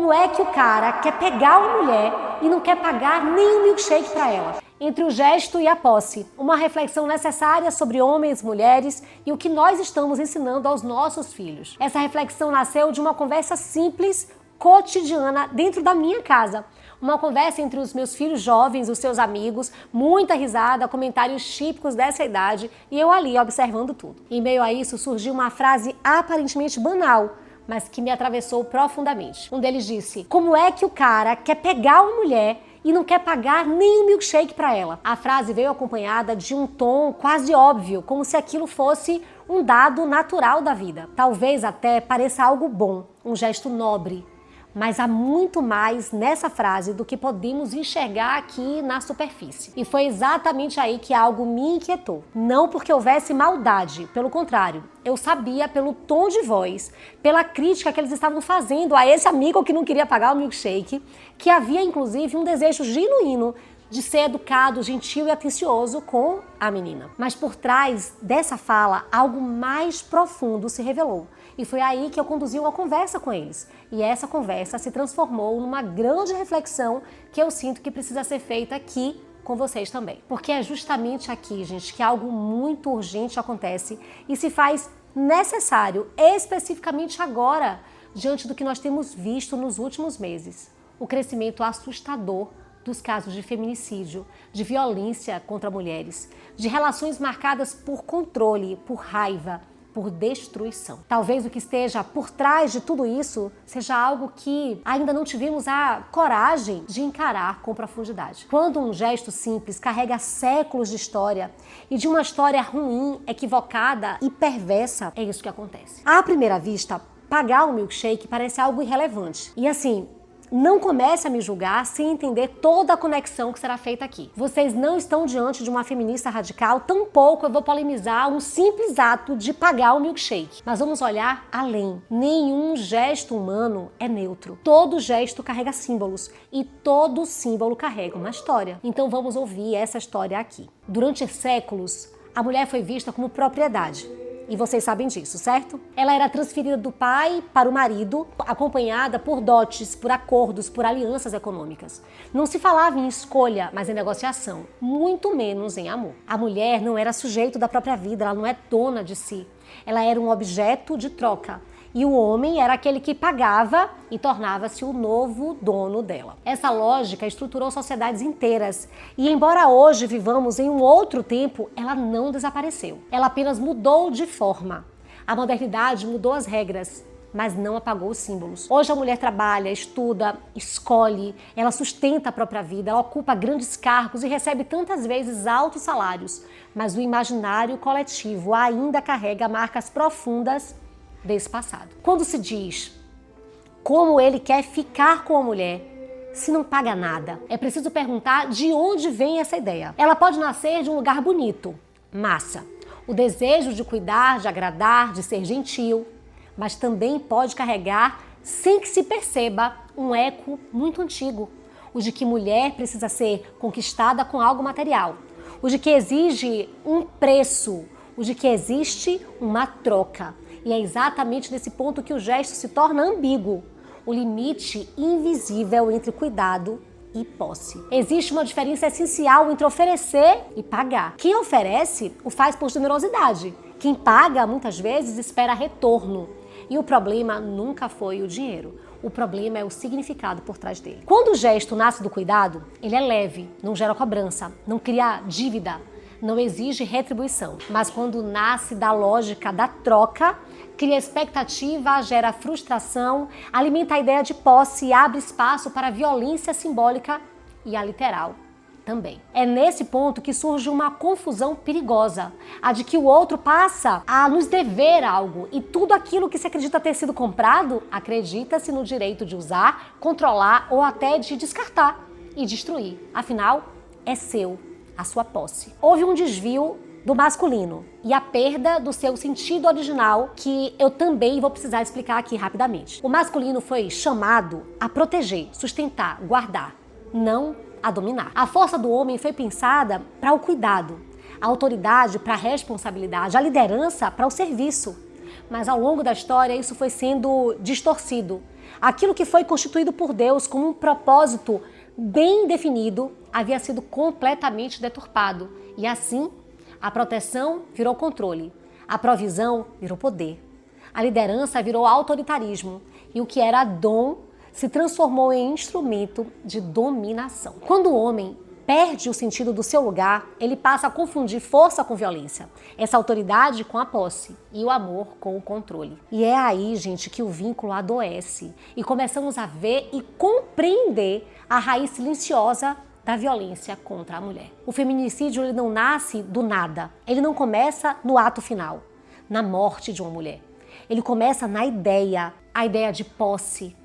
Como é que o cara quer pegar uma mulher e não quer pagar nem um milkshake para ela? Entre o gesto e a posse, uma reflexão necessária sobre homens, mulheres e o que nós estamos ensinando aos nossos filhos. Essa reflexão nasceu de uma conversa simples, cotidiana, dentro da minha casa. Uma conversa entre os meus filhos jovens, os seus amigos, muita risada, comentários típicos dessa idade e eu ali observando tudo. Em meio a isso surgiu uma frase aparentemente banal, mas que me atravessou profundamente. Um deles disse: como é que o cara quer pegar uma mulher e não quer pagar nem um milkshake para ela? A frase veio acompanhada de um tom quase óbvio, como se aquilo fosse um dado natural da vida. Talvez até pareça algo bom, um gesto nobre. Mas há muito mais nessa frase do que podemos enxergar aqui na superfície. E foi exatamente aí que algo me inquietou. Não porque houvesse maldade, pelo contrário. Eu sabia pelo tom de voz, pela crítica que eles estavam fazendo a esse amigo que não queria pagar o milkshake, que havia inclusive um desejo genuíno de ser educado, gentil e atencioso com a menina. Mas por trás dessa fala, algo mais profundo se revelou. E foi aí que eu conduzi uma conversa com eles. E essa conversa se transformou numa grande reflexão que eu sinto que precisa ser feita aqui com vocês também. Porque é justamente aqui, gente, que algo muito urgente acontece e se faz necessário, especificamente agora, diante do que nós temos visto nos últimos meses. O crescimento assustador dos casos de feminicídio, de violência contra mulheres, de relações marcadas por controle, por raiva, por destruição. Talvez o que esteja por trás de tudo isso seja algo que ainda não tivemos a coragem de encarar com profundidade. Quando um gesto simples carrega séculos de história e de uma história ruim, equivocada e perversa, é isso que acontece. À primeira vista, pagar um milkshake parece algo irrelevante. E assim, não comece a me julgar sem entender toda a conexão que será feita aqui. Vocês não estão diante de uma feminista radical, tampouco eu vou polemizar um simples ato de pagar o milkshake. Mas vamos olhar além. Nenhum gesto humano é neutro. Todo gesto carrega símbolos e todo símbolo carrega uma história. Então vamos ouvir essa história aqui. Durante séculos, a mulher foi vista como propriedade. E vocês sabem disso, certo? Ela era transferida do pai para o marido, acompanhada por dotes, por acordos, por alianças econômicas. Não se falava em escolha, mas em negociação, muito menos em amor. A mulher não era sujeito da própria vida, ela não é dona de si. Ela era um objeto de troca. E o homem era aquele que pagava e tornava-se o novo dono dela. Essa lógica estruturou sociedades inteiras e, embora hoje vivamos em um outro tempo, ela não desapareceu. Ela apenas mudou de forma. A modernidade mudou as regras, mas não apagou os símbolos. Hoje a mulher trabalha, estuda, escolhe, ela sustenta a própria vida, ela ocupa grandes cargos e recebe tantas vezes altos salários, mas o imaginário coletivo ainda carrega marcas profundas desse passado. Quando se diz como ele quer ficar com a mulher se não paga nada, é preciso perguntar de onde vem essa ideia. Ela pode nascer de um lugar bonito, massa, o desejo de cuidar, de agradar, de ser gentil, mas também pode carregar, sem que se perceba, um eco muito antigo, o de que mulher precisa ser conquistada com algo material, o de que exige um preço, o de que existe uma troca. E é exatamente nesse ponto que o gesto se torna ambíguo, o limite invisível entre cuidado e posse. Existe uma diferença essencial entre oferecer e pagar. Quem oferece o faz por generosidade. Quem paga, muitas vezes, espera retorno. E o problema nunca foi o dinheiro. O problema é o significado por trás dele. Quando o gesto nasce do cuidado, ele é leve, não gera cobrança, não cria dívida, não exige retribuição. Mas quando nasce da lógica da troca, cria expectativa, gera frustração, alimenta a ideia de posse e abre espaço para a violência simbólica e a literal também. É nesse ponto que surge uma confusão perigosa, a de que o outro passa a nos dever algo e tudo aquilo que se acredita ter sido comprado, acredita-se no direito de usar, controlar ou até de descartar e destruir. Afinal, é seu, a sua posse. Houve um desvio do masculino e a perda do seu sentido original, que eu também vou precisar explicar aqui rapidamente. O masculino foi chamado a proteger, sustentar, guardar, não a dominar. A força do homem foi pensada para o cuidado, a autoridade para a responsabilidade, a liderança para o serviço. Mas ao longo da história isso foi sendo distorcido Aquilo que foi constituído por Deus como um propósito bem definido havia sido completamente deturpado. E assim, a proteção virou controle, a provisão virou poder, a liderança virou autoritarismo e o que era dom se transformou em instrumento de dominação. Quando o homem perde o sentido do seu lugar, ele passa a confundir força com violência, essa autoridade com a posse e o amor com o controle. E é aí, gente, que o vínculo adoece e começamos a ver e compreender a raiz silenciosa da violência contra a mulher. O feminicídio ele não nasce do nada, ele não começa no ato final, na morte de uma mulher. Ele começa na ideia, a ideia de posse,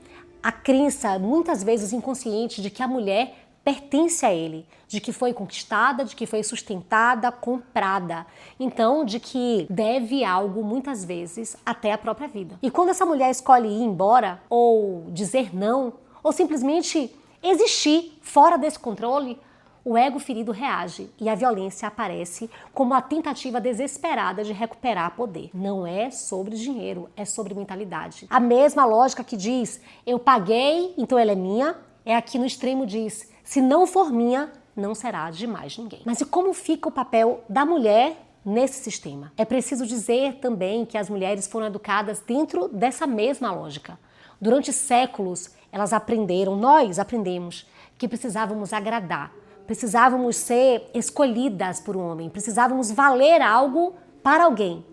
a crença, muitas vezes inconsciente, de que a mulher pertence a ele, de que foi conquistada, de que foi sustentada, comprada. Então, de que deve algo, muitas vezes, até a própria vida. E quando essa mulher escolhe ir embora, ou dizer não, ou simplesmente existir fora desse controle, o ego ferido reage e a violência aparece como a tentativa desesperada de recuperar poder. Não é sobre dinheiro, é sobre mentalidade. A mesma lógica que diz, eu paguei, então ela é minha, é aqui no extremo diz, se não for minha, não será de mais ninguém. Mas e como fica o papel da mulher nesse sistema? É preciso dizer também que as mulheres foram educadas dentro dessa mesma lógica. Durante séculos, elas aprenderam, nós aprendemos, que precisávamos agradar, precisávamos ser escolhidas por um homem, precisávamos valer algo para alguém.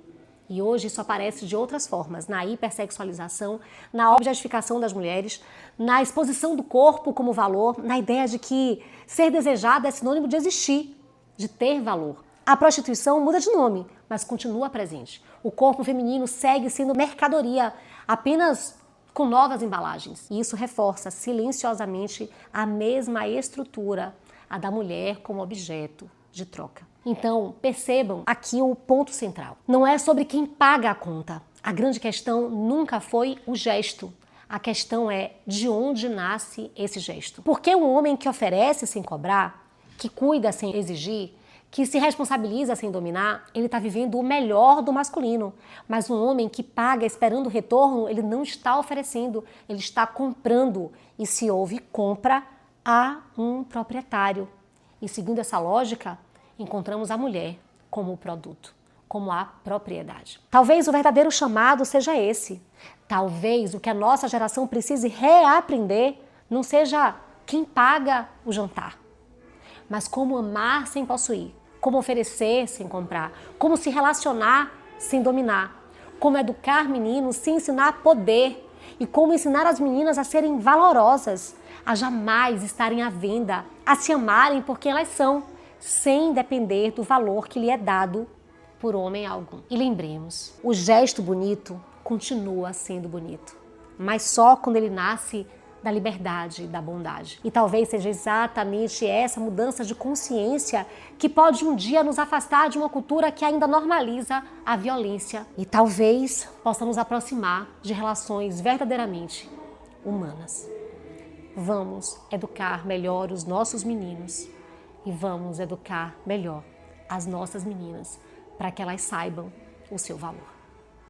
E hoje isso aparece de outras formas, na hipersexualização, na objetificação das mulheres, na exposição do corpo como valor, na ideia de que ser desejada é sinônimo de existir, de ter valor. A prostituição muda de nome, mas continua presente. O corpo feminino segue sendo mercadoria, apenas com novas embalagens. E isso reforça silenciosamente a mesma estrutura, a da mulher como objeto de troca. Então, percebam aqui o ponto central. Não é sobre quem paga a conta. A grande questão nunca foi o gesto. A questão é de onde nasce esse gesto. Porque um homem que oferece sem cobrar, que cuida sem exigir, que se responsabiliza sem dominar, ele está vivendo o melhor do masculino. Mas um homem que paga esperando o retorno, ele não está oferecendo, ele está comprando. E se houve compra, há um proprietário. E seguindo essa lógica, encontramos a mulher como o produto, como a propriedade. Talvez o verdadeiro chamado seja esse. Talvez o que a nossa geração precise reaprender não seja quem paga o jantar, mas como amar sem possuir, como oferecer sem comprar, como se relacionar sem dominar, como educar meninos sem ensinar poder e como ensinar as meninas a serem valorosas, a jamais estarem à venda, a se amarem por quem elas são, sem depender do valor que lhe é dado por homem algum. E lembremos, o gesto bonito continua sendo bonito, mas só quando ele nasce da liberdade e da bondade. E talvez seja exatamente essa mudança de consciência que pode um dia nos afastar de uma cultura que ainda normaliza a violência e talvez possa nos aproximar de relações verdadeiramente humanas. Vamos educar melhor os nossos meninos e vamos educar melhor as nossas meninas para que elas saibam o seu valor.